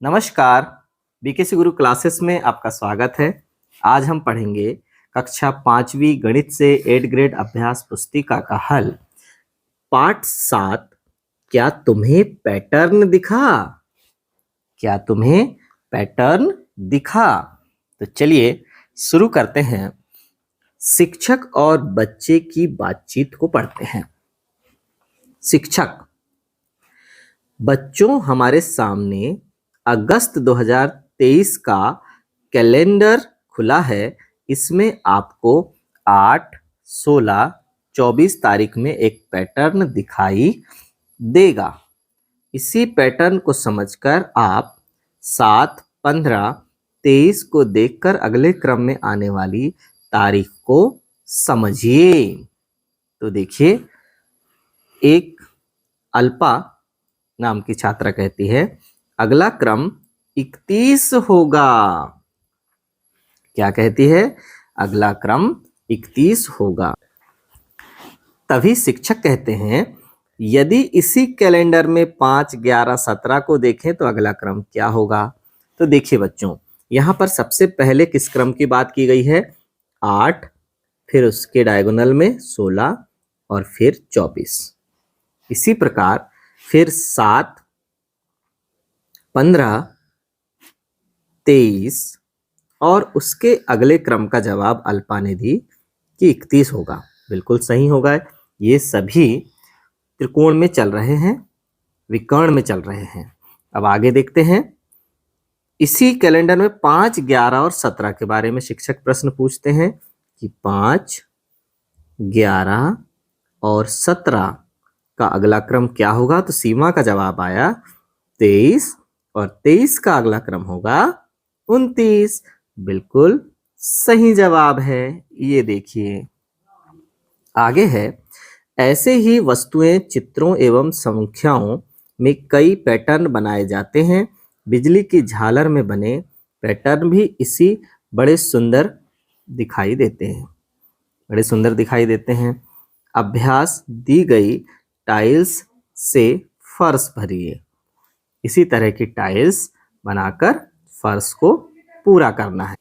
नमस्कार। बीकेसी गुरु क्लासेस में आपका स्वागत है। आज हम पढ़ेंगे कक्षा 5वीं गणित से 8 ग्रेड अभ्यास पुस्तिका का हल। पाठ 7। क्या तुम्हें पैटर्न दिखा? क्या तुम्हें पैटर्न दिखा? तो चलिए शुरू करते हैं। शिक्षक और बच्चे की बातचीत को पढ़ते हैं। शिक्षक: बच्चों, हमारे सामने अगस्त 2023 का कैलेंडर खुला है। इसमें आपको 8, 16, 24 तारीख में एक पैटर्न दिखाई देगा। इसी पैटर्न को समझकर आप 7, 15, 23 को देखकर अगले क्रम में आने वाली तारीख को समझिए। तो देखिए, एक अल्पा नाम की छात्रा कहती है अगला क्रम 31 होगा। क्या कहती है? अगला क्रम 31 होगा। तभी शिक्षक कहते हैं यदि इसी कैलेंडर में 5, 11, 17 को देखें तो अगला क्रम क्या होगा। तो देखिए बच्चों, यहाँ पर सबसे पहले किस क्रम की बात की गई है? 8, फिर उसके डायगोनल में 16 और फिर 24। इसी प्रकार फिर 7, 15, 23 और उसके अगले क्रम का जवाब अल्पा ने दी कि 31 होगा। बिल्कुल सही होगा। ये सभी त्रिकोण में चल रहे हैं, विकर्ण में चल रहे हैं। अब आगे देखते हैं। इसी कैलेंडर में 5, 11 और 17 के बारे में शिक्षक प्रश्न पूछते हैं कि 5, 11 और 17 का अगला क्रम क्या होगा। तो सीमा का जवाब आया 23 और 23 का अगला क्रम होगा 29। बिल्कुल सही जवाब है। ये देखिए आगे है। ऐसे ही वस्तुएं, चित्रों एवं संख्याओं में कई पैटर्न बनाए जाते हैं। बिजली की झालर में बने पैटर्न भी इसी बड़े सुंदर दिखाई देते हैं। बड़े सुंदर दिखाई देते हैं। अभ्यास: दी गई टाइल्स से फर्श भरिए। इसी तरह की टाइल्स बनाकर फर्श को पूरा करना है।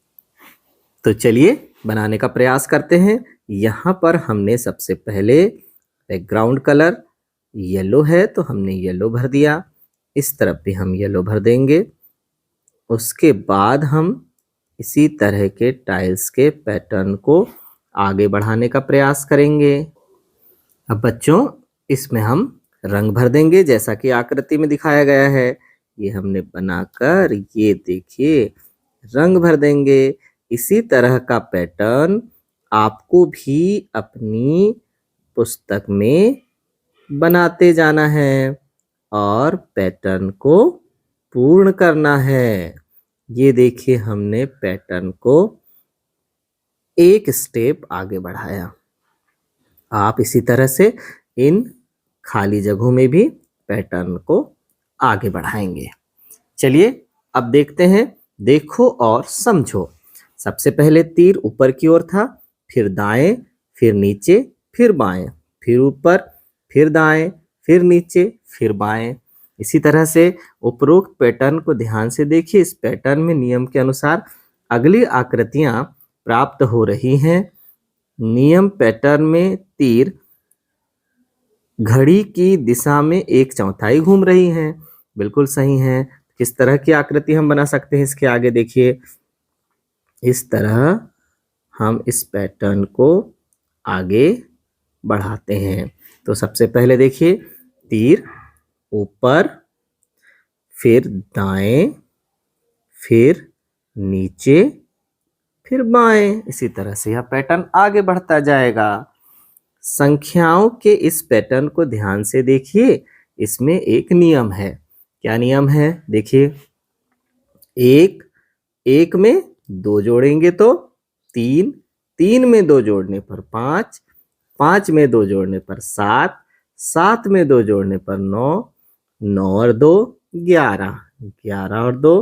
तो चलिए बनाने का प्रयास करते हैं। यहाँ पर हमने सबसे पहले बैकग्राउंड कलर येलो है तो हमने येलो भर दिया। इस तरफ भी हम येलो भर देंगे। उसके बाद हम इसी तरह के टाइल्स के पैटर्न को आगे बढ़ाने का प्रयास करेंगे। अब बच्चों, इसमें हम रंग भर देंगे जैसा कि आकृति में दिखाया गया है। ये हमने बनाकर ये देखिए रंग भर देंगे। इसी तरह का पैटर्न आपको भी अपनी पुस्तक में बनाते जाना है और पैटर्न को पूर्ण करना है। ये देखिए हमने पैटर्न को एक स्टेप आगे बढ़ाया। आप इसी तरह से इन खाली जगहों में भी पैटर्न को आगे बढ़ाएंगे। चलिए अब देखते हैं। देखो और समझो। सबसे पहले तीर ऊपर की ओर था, फिर दाएं, फिर नीचे, फिर बाएं, फिर ऊपर, फिर दाएं, फिर नीचे, फिर बाएं। इसी तरह से उपरोक्त पैटर्न को ध्यान से देखिए। इस पैटर्न में नियम के अनुसार अगली आकृतियां प्राप्त हो रही हैं। नियम पैटर्न में तीर घड़ी की दिशा में 1/4 घूम रही हैं। बिल्कुल सही है। किस तरह की आकृति हम बना सकते हैं? इसके आगे देखिए। इस तरह हम इस पैटर्न को आगे बढ़ाते हैं। तो सबसे पहले देखिए, तीर ऊपर, फिर दाएं, फिर नीचे, फिर बाएं। इसी तरह से यह पैटर्न आगे बढ़ता जाएगा। संख्याओं के इस पैटर्न को ध्यान से देखिए। इसमें एक नियम है। क्या नियम है? देखिए, एक में 2 जोड़ेंगे तो 3, 3 में 2 जोड़ने पर 5, 5 में 2 जोड़ने पर 7, 7 में 2 जोड़ने पर 9, 9 और 2 11, 11 और 2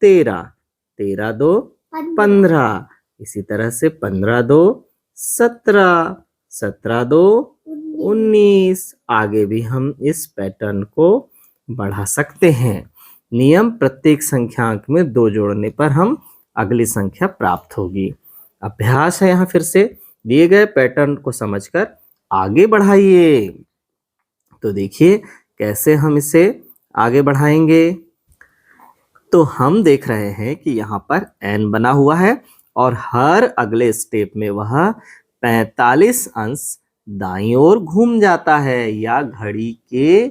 13, 13 2 15। इसी तरह से 15 2 17, 17 2 19। आगे भी हम इस पैटर्न को बढ़ा सकते हैं। नियम प्रत्येक संख्यांक में 2 जोड़ने पर हम अगली संख्या प्राप्त होगी। अभ्यास है यहाँ फिर से, दिए गए पैटर्न को समझकर आगे बढ़ाइए। तो देखिए कैसे हम इसे आगे बढ़ाएंगे। तो हम देख रहे हैं कि यहाँ पर n बना हुआ है और हर अगले स्टेप में वह 45 अंश दाईं ओर घूम जाता है या घड़ी के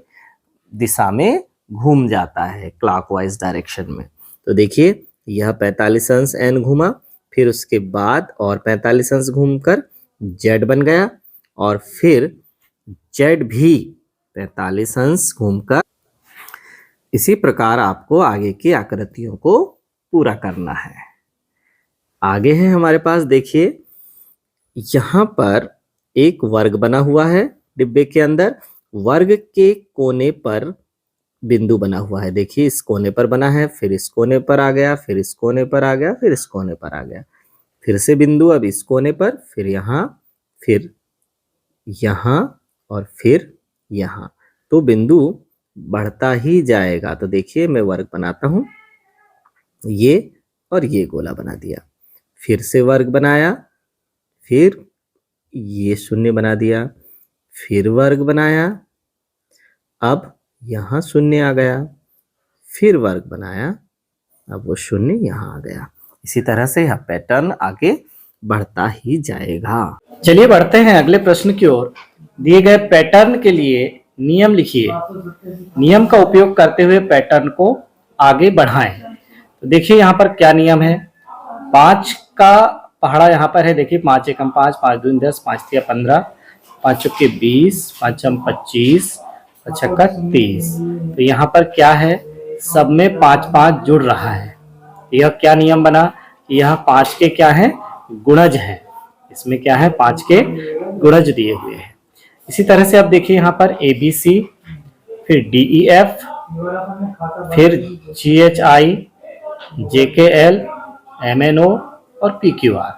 दिशा में घूम जाता है, क्लॉकवाइज डायरेक्शन में। तो देखिए यह 45 अंश n घूमा, फिर उसके बाद और 45 अंश घूमकर z बन गया और फिर z भी 45 अंश घूमकर। इसी प्रकार आपको आगे की आकृतियों को पूरा करना है। आगे है हमारे पास, देखिए यहाँ पर एक वर्ग बना हुआ है डिब्बे के अंदर। वर्ग के कोने पर बिंदु बना हुआ है। देखिए इस कोने पर बना है, फिर इस कोने पर आ गया, फिर इस कोने पर आ गया, फिर इस कोने पर आ गया, फिर से बिंदु अब इस कोने पर, फिर यहाँ और फिर यहाँ। तो बिंदु बढ़ता ही जाएगा। तो देखिए मैं वर्ग बनाता हूं, ये और ये गोला बना दिया, फिर से वर्ग बनाया, फिर ये शून्य बना दिया, फिर वर्ग बनाया, अब यहाँ शून्य आ गया, फिर वर्ग बनाया, अब वो शून्य यहाँ आ गया। इसी तरह से यह पैटर्न आगे बढ़ता ही जाएगा। चलिए बढ़ते हैं अगले प्रश्न की ओर। दिए गए पैटर्न के लिए नियम लिखिए। नियम का उपयोग करते हुए पैटर्न को आगे बढ़ाएं। तो देखिए यहाँ पर क्या नियम है। 5 का पहाड़ा यहाँ पर है। देखिए 5 एकम 5, 5 दूनी 10, 5 तिया 15, 5 चौके 20, 5 छम 25, 5 छक्का 30। तो यहाँ पर क्या है, सब में 5 5 जुड़ रहा है। यह क्या नियम बना, यह 5 के क्या है, गुणज है। इसमें क्या है, 5 के गुणज दिए हुए हैं। इसी तरह से आप देखिए यहाँ पर ABC, फिर DEF, फिर GHI, JKL, MNO और PQR।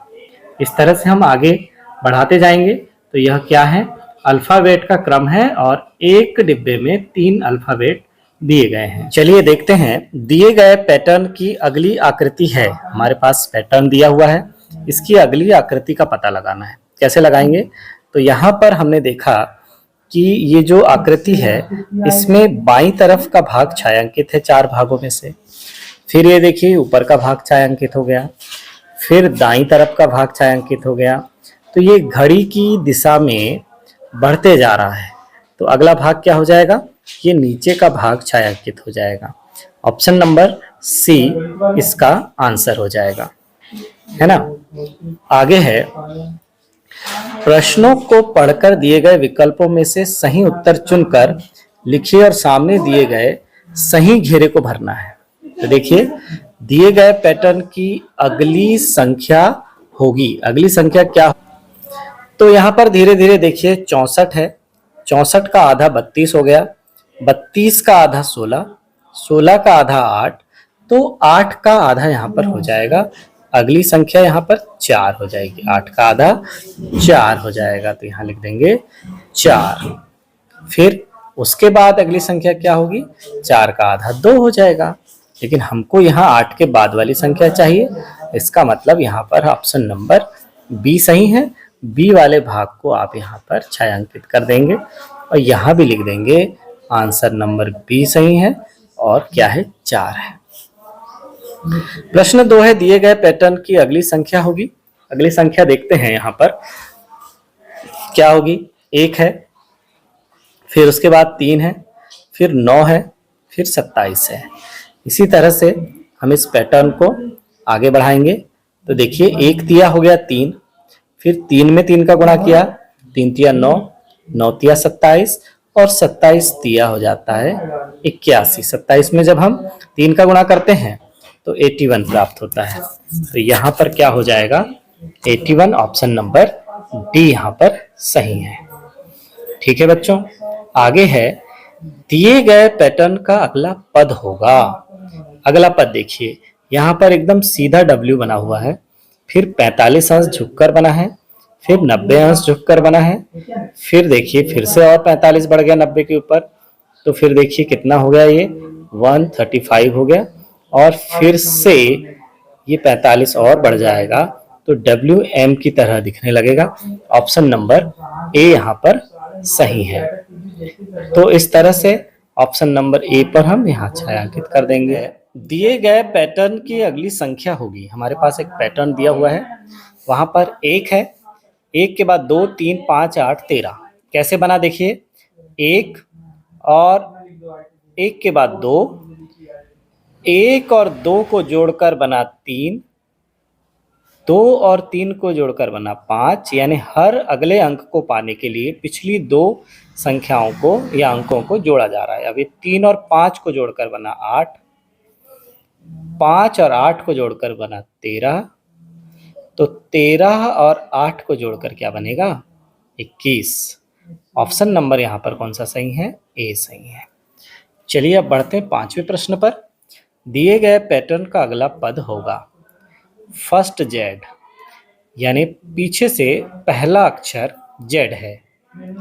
इस तरह से हम आगे बढ़ाते जाएंगे। तो यह क्या है, अल्फाबेट का क्रम है और एक डिब्बे में 3 अल्फाबेट दिए गए हैं। चलिए देखते हैं। दिए गए पैटर्न की अगली आकृति है। हमारे पास पैटर्न दिया हुआ है, इसकी अगली आकृति का पता लगाना है। कैसे लगाएंगे, तो यहाँ पर हमने देखा कि ये जो आकृति है इसमें बाईं तरफ का भाग छायांकित है 4 भागों में से। फिर ये देखिए ऊपर का भाग छायांकित हो गया, फिर दाईं तरफ का भाग छायांकित हो गया। तो ये घड़ी की दिशा में बढ़ते जा रहा है। तो अगला भाग क्या हो जाएगा, ये नीचे का भाग छायांकित हो जाएगा। ऑप्शन नंबर सी इसका आंसर हो जाएगा, है ना। आगे है, प्रश्नों को पढ़कर दिए गए विकल्पों में से सही उत्तर चुनकर लिखिए और सामने दिए गए सही घेरे को भरना है। तो देखिए दिए गए पैटर्न की अगली संख्या होगी। अगली संख्या क्या, तो यहाँ पर धीरे धीरे देखिए 64 है। 64 का आधा 32 हो गया, 32 का आधा 16, 16 का आधा 8, तो 8 का आधा यहाँ पर हो जाएगा। अगली संख्या यहाँ पर 4 हो जाएगी। 8 का आधा 4 हो जाएगा, तो यहाँ लिख देंगे 4। फिर उसके बाद अगली संख्या क्या होगी, 4 का आधा 2 हो जाएगा। लेकिन हमको यहाँ 8 के बाद वाली संख्या चाहिए। इसका मतलब यहाँ पर ऑप्शन नंबर बी सही है। बी वाले भाग को आप यहाँ पर छायांकित कर देंगे और यहाँ भी लिख देंगे आंसर नंबर बी सही है और क्या है, 4 है। प्रश्न 2 है, दिए गए पैटर्न की अगली संख्या होगी। अगली संख्या देखते हैं यहाँ पर क्या होगी। 1 है, फिर उसके बाद 3 है, फिर 9 है, फिर 27 है। इसी तरह से हम इस पैटर्न को आगे बढ़ाएंगे। तो देखिए 1 तिया हो गया 3, फिर 3 में 3 का गुणा किया, 3 तिया 9, 9 तिया 27 और 27 तिया हो जाता है 81। 27 में जब हम 3 का गुणा करते हैं तो 81 प्राप्त होता है। तो यहाँ पर क्या हो जाएगा, 81। ऑप्शन नंबर डी यहाँ पर सही है। ठीक है बच्चों, आगे है, दिए गए पैटर्न का अगला पद होगा। अगला पद देखिए, यहाँ पर एकदम सीधा W बना हुआ है, फिर 45 अंश झुककर बना है, फिर 90 अंश झुककर बना है, फिर देखिए फिर से और 45 बढ़ गया 90 के ऊपर। तो फिर देखिए कितना हो गया, ये 135 हो गया, और फिर से ये 45 और बढ़ जाएगा तो WM की तरह दिखने लगेगा। ऑप्शन नंबर ए यहाँ पर सही है। तो इस तरह से ऑप्शन नंबर ए पर हम यहाँ छायांकित कर देंगे। दिए गए पैटर्न की अगली संख्या होगी, हमारे पास एक पैटर्न दिया हुआ है, वहां पर 1 है, 1 के बाद 2, 3, 5, 8, 13। कैसे बना देखिए, 1 और 1 के बाद 2, 1 और 2 को जोड़कर बना 3, 2 और 3 को जोड़कर बना 5, यानी हर अगले अंक को पाने के लिए पिछली 2 संख्याओं को या अंकों को जोड़ा जा रहा है। अब ये 3 और 5 को जोड़कर बना 8, 5 और 8 को जोड़कर बना 13, तो 13 और 8 को जोड़कर क्या बनेगा, 21। ऑप्शन नंबर यहाँ पर कौन सा सही है, ए सही है। चलिए अब बढ़ते हैं 5वें प्रश्न पर। दिए गए पैटर्न का अगला पद होगा फर्स्ट जेड, यानी पीछे से पहला अक्षर जेड है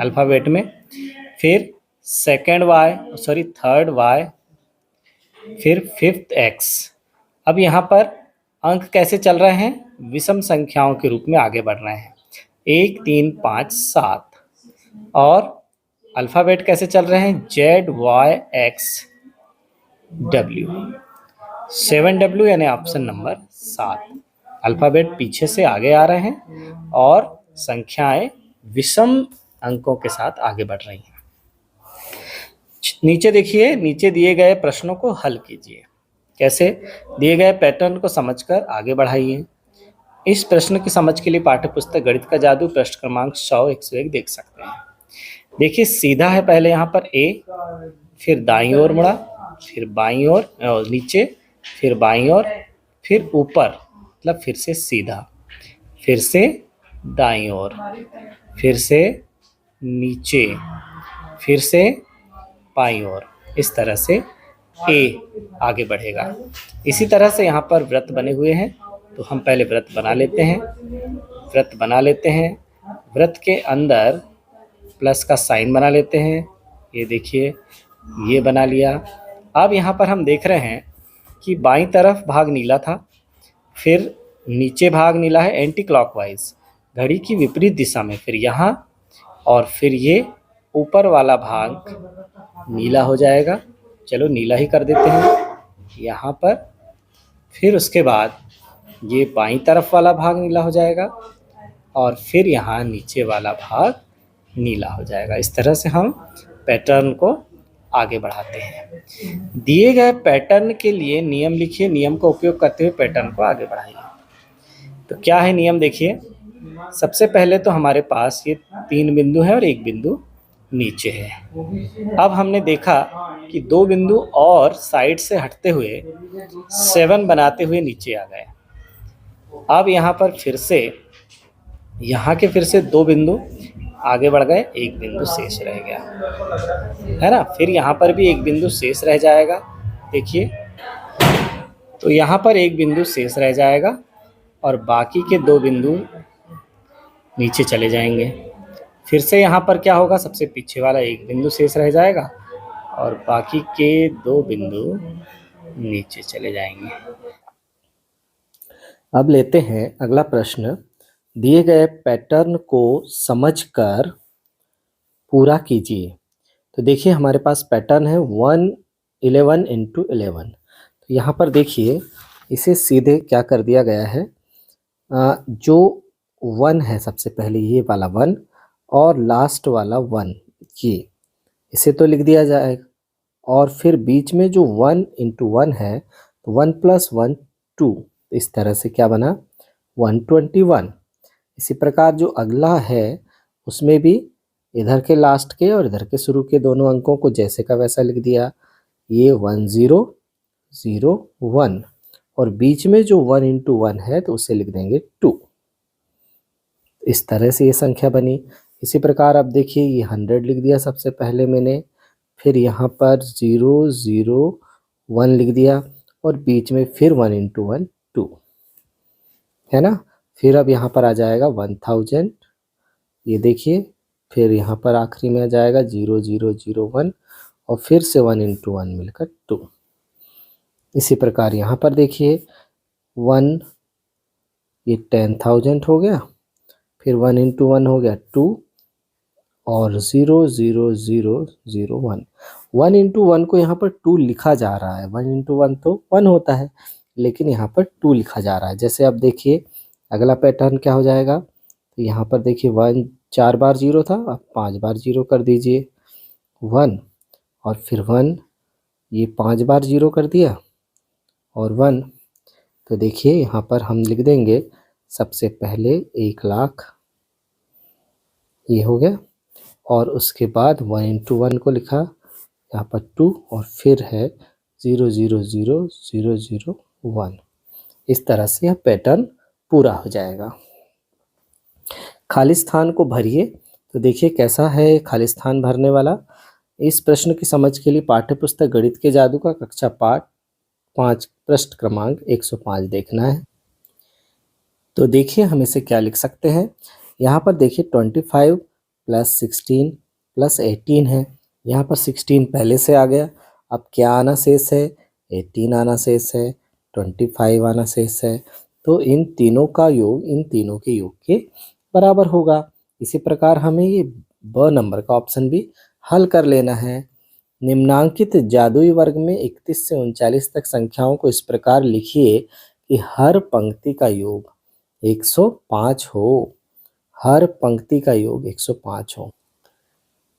अल्फाबेट में, फिर थर्ड वाई, फिर फिफ्थ एक्स। अब यहाँ पर अंक कैसे चल रहे हैं, विषम संख्याओं के रूप में आगे बढ़ रहे हैं, 1, 3, 5, 7, और अल्फाबेट कैसे चल रहे हैं, ZYX W, 7W, यानी ऑप्शन नंबर 7। अल्फाबेट पीछे से आगे आ रहे हैं और संख्याएं विषम अंकों के साथ आगे बढ़ रही हैं। नीचे देखिए, नीचे दिए गए प्रश्नों को हल कीजिए। कैसे, दिए गए पैटर्न को समझकर आगे बढ़ाइए। इस प्रश्न की समझ के लिए पाठ्यपुस्तक गणित का जादू पृष्ठ क्रमांक 100-101 देख सकते हैं। देखिए सीधा है, पहले यहाँ पर ए, फिर दाईं ओर मुड़ा, फिर बाईं ओर नीचे, फिर बाईं ओर, फिर ऊपर, मतलब फिर से सीधा, फिर से दाईं ओर, फिर से नीचे, फिर से बाईं ओर। इस तरह से ए आगे बढ़ेगा। इसी तरह से यहाँ पर वृत्त बने हुए हैं, तो हम पहले वृत्त बना लेते हैं। वृत्त के अंदर प्लस का साइन बना लेते हैं। ये देखिए, ये बना लिया। अब यहाँ पर हम देख रहे हैं कि बाईं तरफ भाग नीला था, फिर नीचे भाग नीला है एंटी क्लॉकवाइज, घड़ी की विपरीत दिशा में, फिर यहाँ, और फिर ये ऊपर वाला भाग नीला हो जाएगा। चलो नीला ही कर देते हैं यहाँ पर। फिर उसके बाद ये बाईं तरफ वाला भाग नीला हो जाएगा, और फिर यहाँ नीचे वाला भाग नीला हो जाएगा। इस तरह से हम पैटर्न को आगे बढ़ाते हैं। दिए गए पैटर्न के लिए नियम लिखिए, नियम का उपयोग करते हुए पैटर्न को आगे बढ़ाइए। तो क्या है नियम, देखिए सबसे पहले तो हमारे पास ये 3 बिंदु है और 1 बिंदु नीचे है। अब हमने देखा कि 2 बिंदु और साइड से हटते हुए 7 बनाते हुए नीचे आ गए। अब यहाँ पर फिर से यहाँ के फिर से 2 बिंदु आगे बढ़ गए, 1 बिंदु शेष रह गया, है ना। फिर यहाँ पर भी 1 बिंदु शेष रह जाएगा, देखिए। तो यहाँ पर 1 बिंदु शेष रह जाएगा और बाकी के 2 बिंदु नीचे चले जाएंगे। फिर से यहाँ पर क्या होगा, सबसे पीछे वाला 1 बिंदु शेष रह जाएगा और बाकी के 2 बिंदु नीचे चले जाएंगे। अब लेते हैं अगला प्रश्न। दिए गए पैटर्न को समझकर पूरा कीजिए। तो देखिए हमारे पास पैटर्न है 1, 11 × 11। तो यहाँ पर देखिए इसे सीधे क्या कर दिया गया है, जो 1 है सबसे पहले ये वाला 1 और लास्ट वाला 1, ये इसे तो लिख दिया जाएगा, और फिर बीच में जो 1 × 1 है, तो 1 + 1 2, इस तरह से क्या बना 121। इसी प्रकार जो अगला है उसमें भी इधर के लास्ट के और इधर के शुरू के दोनों अंकों को जैसे का वैसा लिख दिया, ये 1 0 0 1, और बीच में जो 1 × 1 है तो उसे लिख देंगे 2। इस तरह से ये संख्या बनी। इसी प्रकार अब देखिए ये 100 लिख दिया सबसे पहले मैंने, फिर यहाँ पर 0 0 1 लिख दिया और बीच में फिर 1 × 1 2, है ना। फिर अब यहाँ पर आ जाएगा 1000, ये देखिए। फिर यहाँ पर आखिरी में आ जाएगा 0 0 0 1 और फिर से 1 × 1 मिलकर 2। इसी प्रकार यहाँ पर देखिए 1, ये 10,000 हो गया, फिर 1 इंटू 1 हो गया 2 और 0 0 0 0 1। 1 इंटू 1 को यहाँ पर 2 लिखा जा रहा है, 1 इंटू 1 तो 1 होता है, लेकिन यहाँ पर 2 लिखा जा रहा है। जैसे अब देखिए अगला पैटर्न क्या हो जाएगा, तो यहाँ पर देखिए 1 4 बार 0 था, अब 5 बार 0 कर दीजिए 1, और फिर 1, ये 5 बार 0 कर दिया और 1। तो देखिए यहाँ पर हम लिख देंगे सबसे पहले 1 लाख, ये हो गया, और उसके बाद 1 इंटू 1 को लिखा यहाँ पर 2 और फिर है 0 0 0 0 0 1। इस तरह से यह पैटर्न पूरा हो जाएगा। खाली स्थान को भरिए। तो देखिए कैसा है खाली स्थान भरने वाला। इस प्रश्न की समझ के लिए पाठ्य पुस्तक गणित के जादू का कक्षा पाठ 5 पृष्ठ क्रमांक 105 देखना है। तो देखिए हम इसे क्या लिख सकते हैं। यहाँ पर देखिए 25 प्लस 16 प्लस 18 है। यहाँ पर 16 पहले से आ गया, अब क्या आना शेष है, 18 आना शेष है, 25 आना शेष है। तो इन तीनों का योग इन तीनों के योग के बराबर होगा। इसी प्रकार हमें ये ब नंबर का ऑप्शन भी हल कर लेना है। निम्नांकित जादुई वर्ग में 31 से 39 तक संख्याओं को इस प्रकार लिखिए कि हर पंक्ति का योग 105 हो। हर पंक्ति का योग 105 हो।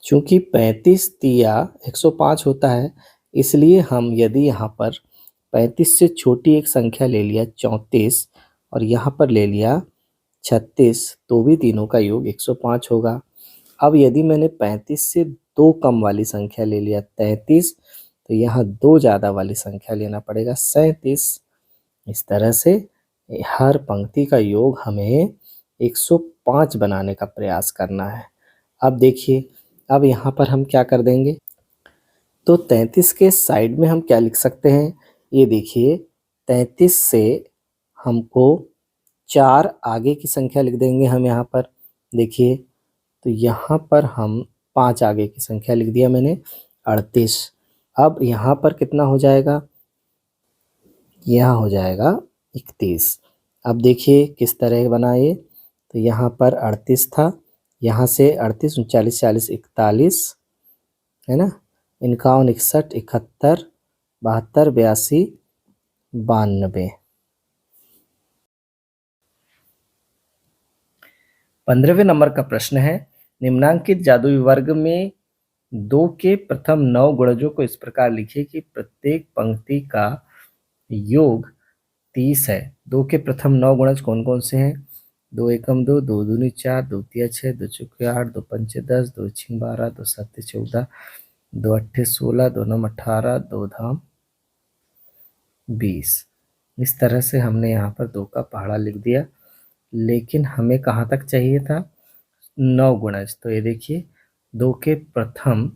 चूंकि 35 तिया 105 होता है, इसलिए हम यदि यहाँ पर 35 से छोटी एक संख्या ले लिया 34 और यहाँ पर ले लिया 36, तो भी तीनों का योग 105 होगा। अब यदि मैंने 35 से 2 कम वाली संख्या ले लिया 33, तो यहाँ 2 ज़्यादा वाली संख्या लेना पड़ेगा 37। इस तरह से हर पंक्ति का योग हमें 105 बनाने का प्रयास करना है। अब देखिए अब यहाँ पर हम क्या कर देंगे, तो 33 के साइड में हम क्या लिख सकते हैं, ये देखिए 33 से हमको 4 आगे की संख्या लिख देंगे हम यहाँ पर। देखिए तो यहाँ पर हम 5 आगे की संख्या लिख दिया मैंने 38। अब यहाँ पर कितना हो जाएगा, यहाँ हो जाएगा 31। अब देखिए किस तरह बनाए, तो यहाँ पर 38 था, यहाँ से 38 39 40 41 है ना, 51 61 71 72 82 92। 15वें नंबर का प्रश्न है, निम्नांकित जादुई वर्ग में 2 के प्रथम 9 गुणजों को इस प्रकार लिखिए कि प्रत्येक पंक्ति का योग 30 है। 2 के प्रथम 9 गुणज कौन कौन से हैं, 2 एकम 2, 2 दूनी 4, 2 तिया 6, 2 चौके 8, 2 पंचे 10, 2 छिंग 12, 2 सत्ते 14, 2 अट्ठे 16, 2 नम 18, 2 धाम 20। इस तरह से हमने यहाँ पर 2 का पहाड़ा लिख दिया, लेकिन हमें कहाँ तक चाहिए था, 9 गुणज। तो ये देखिए 2 के प्रथम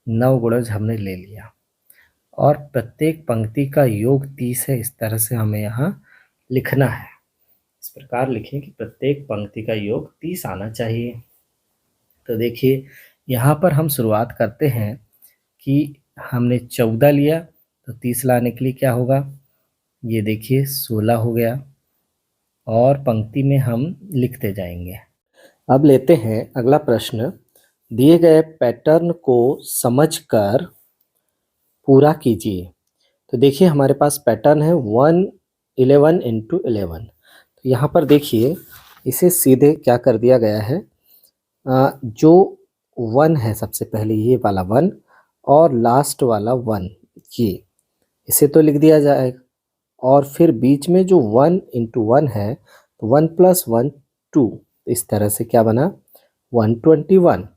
9 गुणज हमने ले लिया और प्रत्येक पंक्ति का योग 30 है। इस तरह से हमें यहाँ लिखना है। इस प्रकार लिखें कि प्रत्येक पंक्ति का योग 30 आना चाहिए। तो देखिए यहाँ पर हम शुरुआत करते हैं कि हमने 14 लिया, तो 30 लाने के लिए क्या होगा, ये देखिए 16 हो गया और पंक्ति में हम लिखते जाएंगे। अब लेते हैं अगला प्रश्न। दिए गए पैटर्न को समझकर पूरा कीजिए। तो देखिए हमारे पास पैटर्न है 1 11 इंटू 11। तो यहाँ पर देखिए इसे सीधे क्या कर दिया गया है, जो 1 है सबसे पहले ये वाला 1 और लास्ट वाला 1, ये इसे तो लिख दिया जाएगा, और फिर बीच में जो 1 इंटू 1 है, तो 1 प्लस 1 2, इस तरह से क्या बना 121।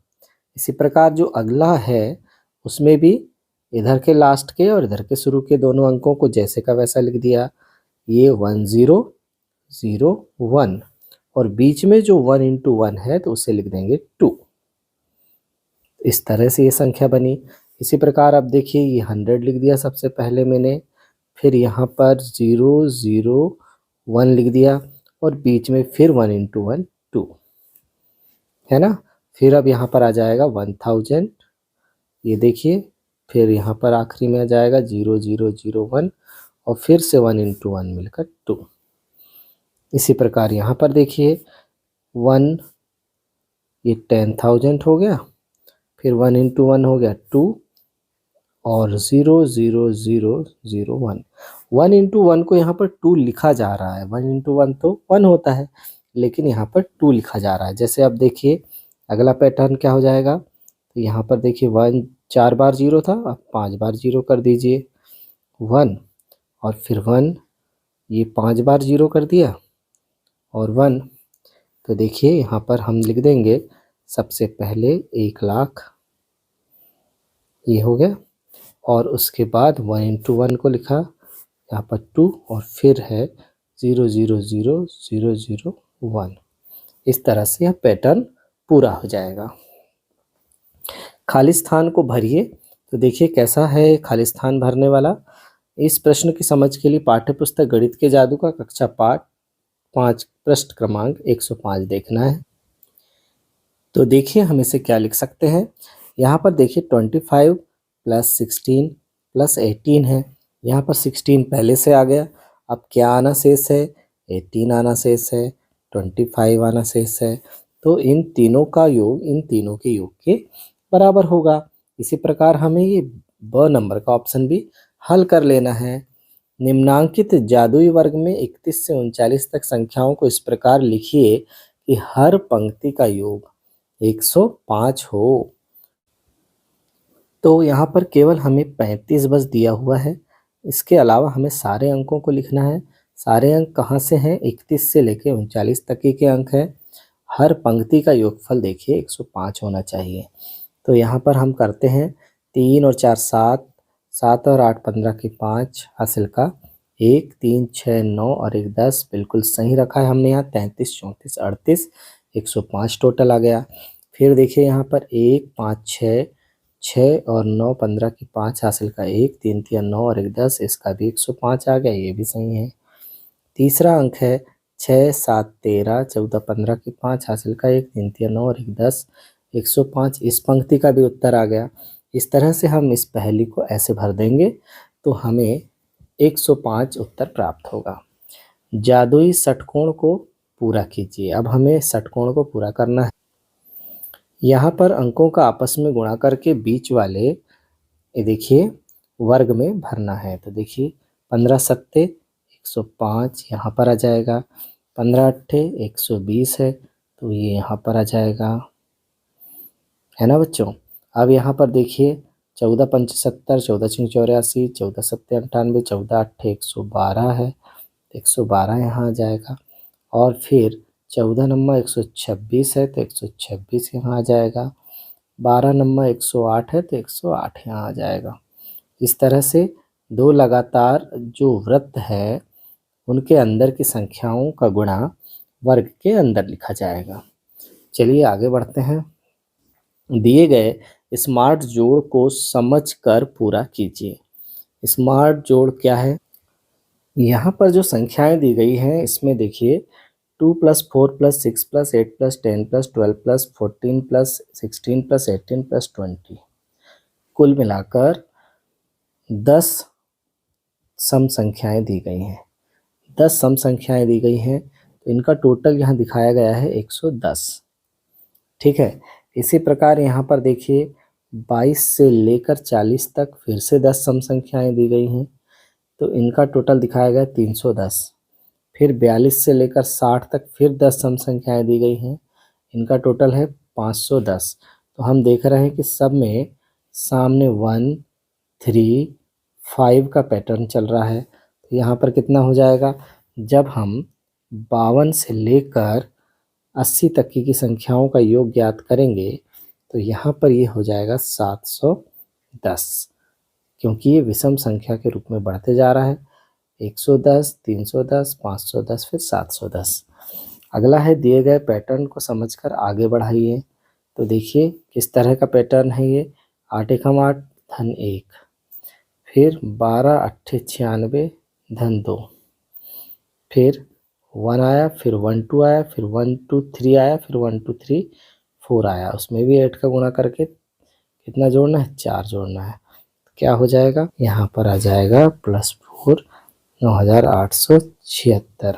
इसी प्रकार जो अगला है उसमें भी इधर के लास्ट के और इधर के शुरू के दोनों अंकों को जैसे का वैसा लिख दिया, ये 1 0 0 1, और बीच में जो 1 इंटू 1 है तो उसे लिख देंगे 2। इस तरह से ये संख्या बनी। इसी प्रकार अब देखिए ये 100 लिख दिया सबसे पहले मैंने, फिर यहाँ पर 0 0 1 लिख दिया और बीच में फिर 1 इंटू 1 2 है ना। फिर अब यहाँ पर आ जाएगा 1000, ये देखिए, फिर यहाँ पर आखिरी में आ जाएगा 0 0 0 1 और फिर से 1 इंटू 1 मिलकर 2। इसी प्रकार यहाँ पर देखिए 1, ये 10,000 हो गया, फिर 1 इंटू 1 हो गया 2 और 0 0 0 0 1। 1 इंटू 1 को यहाँ पर 2 लिखा जा रहा है। 1 इंटू 1 तो 1 होता है, लेकिन यहाँ पर 2 लिखा जा रहा है। जैसे अब देखिए अगला पैटर्न क्या हो जाएगा, तो यहाँ पर देखिए 1 4 बार 0 था, अब 5 बार 0 कर दीजिए 1, और फिर 1, ये 5 बार 0 कर दिया और 1। तो देखिए यहाँ पर हम लिख देंगे सबसे पहले 1 लाख, ये हो गया, और उसके बाद 1 इंटू 1 को लिखा यहाँ पर 2 और फिर है 0 0 0 0 0 1। इस तरह से यह पैटर्न पूरा हो जाएगा। खाली स्थान को भरिए। तो देखिए कैसा है खाली स्थान भरने वाला। इस प्रश्न की समझ के लिए पाठ्यपुस्तक गणित के जादू का कक्षा पाठ 5 पृष्ठ क्रमांक 105 देखना है। तो देखिए हम इसे क्या लिख सकते हैं। यहाँ पर देखिए 25 प्लस 16 प्लस 18 है। यहाँ पर 16 पहले से आ गया, अब क्या आना शेष है, 18 आना शेष है, 25 आना शेष है। तो इन तीनों का योग इन तीनों के योग के बराबर होगा। इसी प्रकार हमें ये ब नंबर का ऑप्शन भी हल कर लेना है। निम्नांकित जादुई वर्ग में 31 से 39 तक संख्याओं को इस प्रकार लिखिए कि हर पंक्ति का योग 105 हो। तो यहाँ पर केवल हमें 35 बस दिया हुआ है, इसके अलावा हमें सारे अंकों को लिखना है। सारे अंक कहाँ से हैं, 31 से लेकर 39 तक के अंक हैं। हर पंक्ति का योगफल देखिए 105 होना चाहिए। तो यहाँ पर हम करते हैं 3 और 4 7, 7 और 8 15 की 5, हासिल का 1 3 6 9 और 1 10, बिल्कुल सही रखा है हमने यहाँ। 33 34 38 105 टोटल आ गया। फिर देखिए यहाँ पर 1 5 6 6 और 9 15 की 5, हासिल का 1 3 3 9 और 1 10, इसका भी 105 आ गया, ये भी सही है। तीसरा अंक है 6 7 13 14 15 की 5, हासिल का 1 3 3 9 और 1 10, 105, इस पंक्ति का भी उत्तर आ गया। इस तरह से हम इस पहेली को ऐसे भर देंगे तो हमें 105 उत्तर प्राप्त होगा। जादुई षटकोण को पूरा कीजिए। अब हमें षटकोण को पूरा करना है। यहाँ पर अंकों का आपस में गुणा करके बीच वाले ये देखिए वर्ग में भरना है। तो देखिए 15 सत्ते 105 यहाँ पर आ जाएगा, 15 अट्ठे 120 है, तो ये यहाँ पर आ जाएगा, है ना बच्चों। अब यहाँ पर देखिए 14 पंच 70, 14 छंग 84, 14 सत्ते 98, 14 अट्ठे 112 है, 112 यहाँ आ जाएगा। और फिर 14 नंबर 126 है, तो 126 यहाँ आ जाएगा। 12 नंबर 108 है, तो 108 यहाँ आ जाएगा। इस तरह से दो लगातार जो वृत्त है उनके अंदर की संख्याओं का गुणा वर्ग के अंदर लिखा जाएगा। चलिए आगे बढ़ते हैं। दिए गए स्मार्ट जोड़ को समझकर पूरा कीजिए। स्मार्ट जोड़ क्या है? यहाँ पर जो संख्याएं दी गई हैं इसमें देखिए 2 + 4 + 6 + 8 + 10 + 12 + 14 + 16 + 18 + 20, कुल मिलाकर 10 सम संख्याएं दी गई हैं। 10 सम संख्याएं दी गई हैं, तो इनका टोटल यहाँ दिखाया गया है 110। ठीक है। इसी प्रकार यहाँ पर देखिए 22 से लेकर 40 तक फिर से 10 सम संख्याएं दी गई हैं, तो इनका टोटल दिखाया गया 310। फिर 42 से लेकर 60 तक फिर 10 सम संख्याएं दी गई हैं, इनका टोटल है 510। तो हम देख रहे हैं कि सब में सामने 1 3 5 का पैटर्न चल रहा है। तो यहाँ पर कितना हो जाएगा, जब हम 52 से लेकर 80 तक की संख्याओं का योग ज्ञात करेंगे तो यहाँ पर ये हो जाएगा 710, क्योंकि ये विषम संख्या के रूप में बढ़ते जा रहा है। 110 310 510 फिर 710। अगला है दिए गए पैटर्न को समझकर आगे बढ़ाइए। तो देखिए किस तरह का पैटर्न है ये। 8 एकम 8 धन 1, फिर 12 अट्ठे 96 धन 2, फिर 1 आया, फिर 1 2 आया, फिर 1 2 3 आया, फिर 1 2 3 4 आया। उसमें भी 8 का गुणा करके कितना जोड़ना है, 4 जोड़ना है। क्या हो जाएगा, यहाँ पर आ जाएगा +4 9876।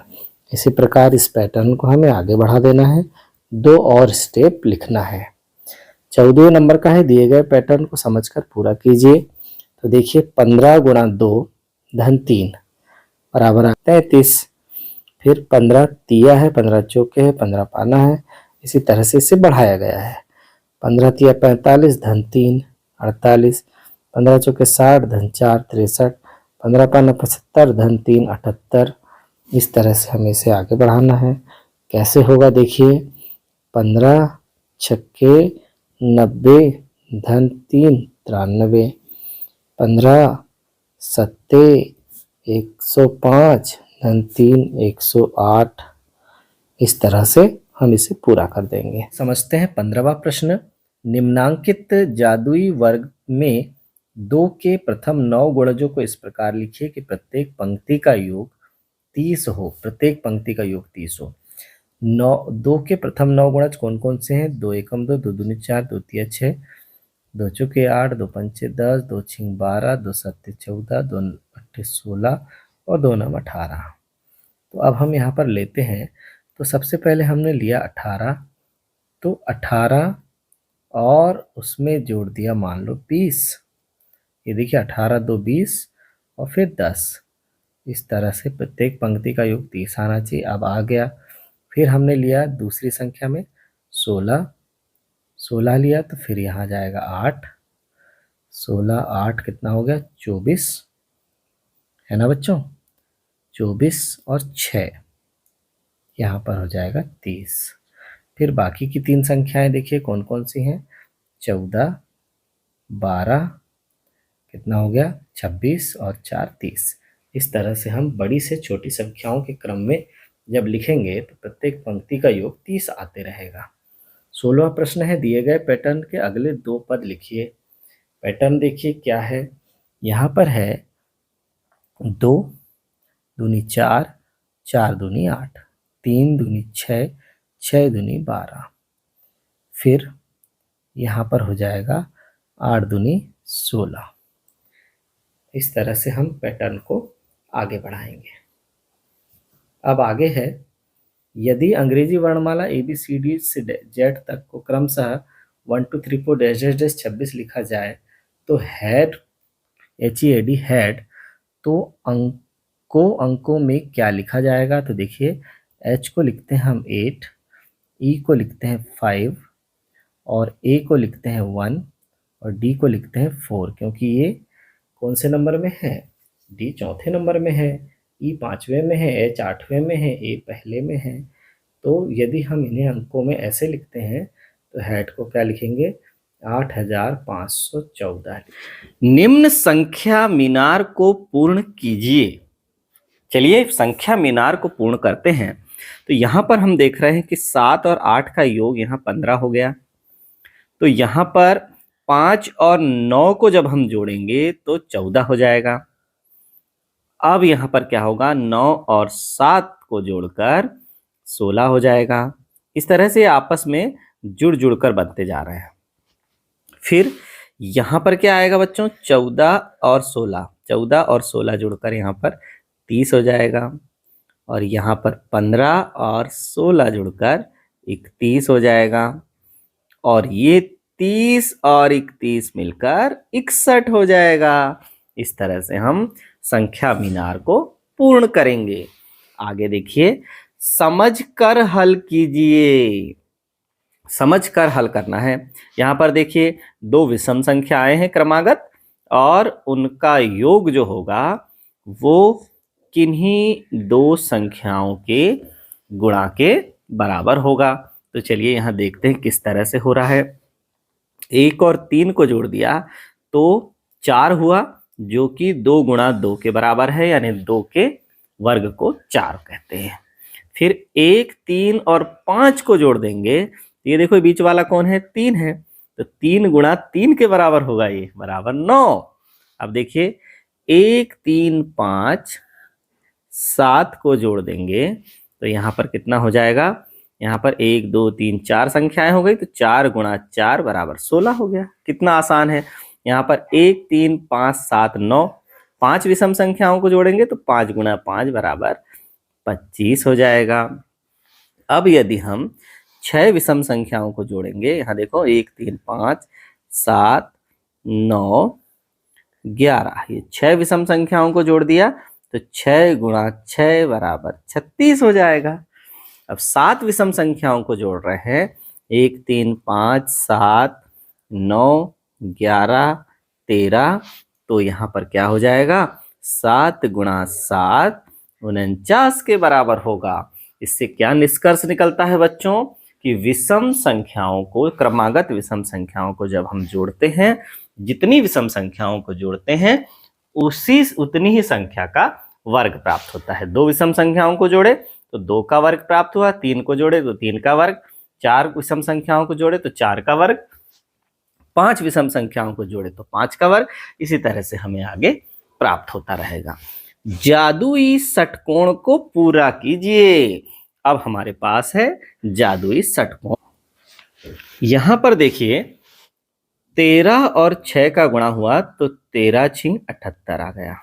इसी प्रकार इस पैटर्न को हमें आगे बढ़ा देना है, 2 और स्टेप लिखना है। 14वें नंबर का है, दिए गए पैटर्न को समझकर पूरा कीजिए। तो देखिए 15 गुणा 2 धन 3 बराबर 33। फिर 15 तिया है, 15 चौके है, 15 पाना है। इसी तरह से इसे बढ़ाया गया है। 15 तिया 45 धन 3 48, 15 चौके 60 धन 4 63, 15 पाना 75 धन 3 78। इस तरह से हमें इसे आगे बढ़ाना है। कैसे होगा देखिए, 15 छक्के 90 धन 3 93, 15 सत्ते 105 धन 3 108। इस तरह से हम इसे पूरा कर देंगे। समझते हैं 15वां प्रश्न। निम्नांकित जादुई वर्ग में 2 के प्रथम 9 गुणजों को इस प्रकार लिखिए कि प्रत्येक पंक्ति का योग 30 हो। प्रत्येक पंक्ति का योग 30 हो। 2 के प्रथम 9 गुणज कौन कौन से हैं? 2 एकम 2, 2 दूनी 4, 2 तिया 6, 2 चौके 8, 2 पंचे 10, 2 छिंग 12, 2 सत्ते 14, 2 अट्ठे 16 और 2 नम 18। तो अब हम यहाँ पर लेते हैं। तो सबसे पहले हमने लिया 18, तो 18 और उसमें जोड़ दिया मान लो 20। ये देखिए 18 2 20 और फिर 10। इस तरह से प्रत्येक पंक्ति का योग 30 आना चाहिए। अब आ गया। फिर हमने लिया दूसरी संख्या में 16, 16 लिया तो फिर यहाँ जाएगा 8, 16 8 कितना हो गया 24, है ना बच्चों? 24 और 6 यहाँ पर हो जाएगा 30। फिर बाकी की 3 संख्याएं देखिए कौन कौन सी हैं? 14 12 कितना हो गया 26 और 4 30। इस तरह से हम बड़ी से छोटी संख्याओं के क्रम में जब लिखेंगे तो प्रत्येक पंक्ति का योग 30 आते रहेगा। 16वां प्रश्न है, दिए गए पैटर्न के अगले 2 पद लिखिए। पैटर्न देखिए क्या है। यहाँ पर है 2 दूनी 4, 4 दूनी 8, 3 दूनी 6, 6 दूनी 12। फिर यहाँ पर हो जाएगा 8 दूनी 16। इस तरह से हम पैटर्न को आगे बढ़ाएंगे। अब आगे है, यदि अंग्रेजी वर्णमाला ABCD से Z तक को क्रमशः 1 2 3 4 डैश डैश डैश 26 लिखा जाए तो हेड HEAD हेड तो अंकों में क्या लिखा जाएगा? तो देखिए H को लिखते हैं हम 8, E को लिखते हैं 5 और A को लिखते हैं 1 और D को लिखते हैं 4, क्योंकि ये कौन से नंबर में है? D चौथे नंबर में है, E 5वें में है, H 8वें में है, A पहले में है। तो यदि हम इन्हें अंकों में ऐसे लिखते हैं तो हेड को क्या लिखेंगे? 8514। निम्न संख्या मीनार को पूर्ण कीजिए। चलिए संख्या मीनार को पूर्ण करते हैं। तो यहाँ पर हम देख रहे हैं कि 7 और 8 का योग यहाँ 15 हो गया। तो यहाँ पर 5 और 9 को जब हम जोड़ेंगे तो 14 हो जाएगा। अब यहाँ पर क्या होगा? 9 और 7 को जोड़कर 16 हो जाएगा। इस तरह से आपस में जुड़ जुड़कर बनते जा रहे हैं। फिर यहाँ पर क्या आएगा बच्चों? 14 और 16, 14 और 16 जुड़कर यहाँ पर 30 हो जाएगा। और यहाँ पर 15 और 16 जुड़कर 31 हो जाएगा। और ये 30 और 31 मिलकर 61 हो जाएगा। इस तरह से हम संख्या मीनार को पूर्ण करेंगे। आगे देखिए, समझकर हल कीजिए। समझकर हल करना है। यहाँ पर देखिए 2 विषम संख्याएं हैं क्रमागत और उनका योग जो होगा वो किन्हीं 2 संख्याओं के गुणा के बराबर होगा। तो चलिए यहाँ देखते हैं किस तरह से हो रहा है। 1 और 3 को जोड़ दिया तो 4 हुआ, जो कि 2 गुणा 2 के बराबर है, यानी 2 के वर्ग को 4 कहते हैं। फिर 1 3 और 5 को जोड़ देंगे, ये देखो बीच वाला कौन है? 3 है, तो 3 गुणा 3 के बराबर होगा, ये बराबर 9। अब देखिए 1 3 5 7 को जोड़ देंगे तो यहाँ पर कितना हो जाएगा? यहाँ पर 1 2 3 4 संख्याएं हो गई, तो 4 गुणा 4 बराबर 16 हो गया। कितना आसान है। यहाँ पर 1 3 5 7 9, 5 विषम संख्याओं को जोड़ेंगे तो 5 गुणा 5 बराबर 25 हो जाएगा। अब यदि हम 6 विषम संख्याओं को जोड़ेंगे, यहाँ देखो 1 3 5 7 9 11, ये 6 विषम संख्याओं को जोड़ दिया तो 6 गुणा 6 बराबर 36 हो जाएगा। अब 7 विषम संख्याओं को जोड़ रहे हैं, 1 3 5 7 9 11 13, तो यहाँ पर क्या हो जाएगा, 7 गुणा 7 49 के बराबर होगा। इससे क्या निष्कर्ष निकलता है बच्चों कि विषम संख्याओं को, क्रमागत विषम संख्याओं को जब हम जोड़ते हैं, जितनी विषम संख्याओं को जोड़ते हैं उतनी ही संख्या का वर्ग प्राप्त होता है। 2 विषम संख्याओं को जोड़े तो 2 का वर्ग प्राप्त हुआ, 3 को जोड़े तो 3 का वर्ग, 4 विषम संख्याओं को जोड़े तो 4 का वर्ग, 5 विषम संख्याओं को जोड़े तो 5 का वर्ग। इसी तरह से हमें आगे प्राप्त होता रहेगा। जादुई षटकोण को पूरा कीजिए। अब हमारे पास है जादुई षटकोण। यहां पर देखिए 13 और 6 का गुणा हुआ तो 13 छिंग 78 आ गया।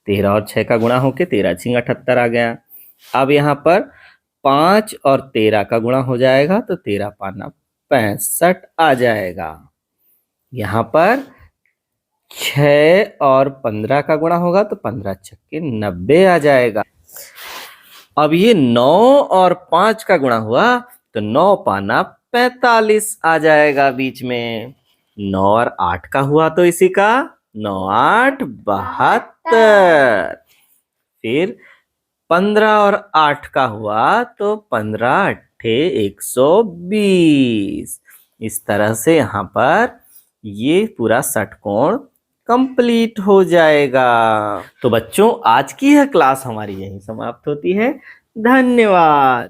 13 और 6 का गुणा होके 13 छिंग 78 आ गया। अब यहाँ पर 5 और 13 का गुणा हो जाएगा तो 13 पाना 65 आ जाएगा। यहाँ पर 6 और 15 का गुणा होगा तो 15 छक्के 90 आ जाएगा। अब ये 9 और 5 का गुणा हुआ तो 9 पाना 45 आ जाएगा बीच में। 9 और 8 का हुआ तो इसी का 9 8 72। फिर 15 और 8 का हुआ तो 15 अट्ठे 120। इस तरह से यहाँ पर ये पूरा षटकोण कंप्लीट हो जाएगा। तो बच्चों आज की यह क्लास हमारी यहीं समाप्त होती है। धन्यवाद।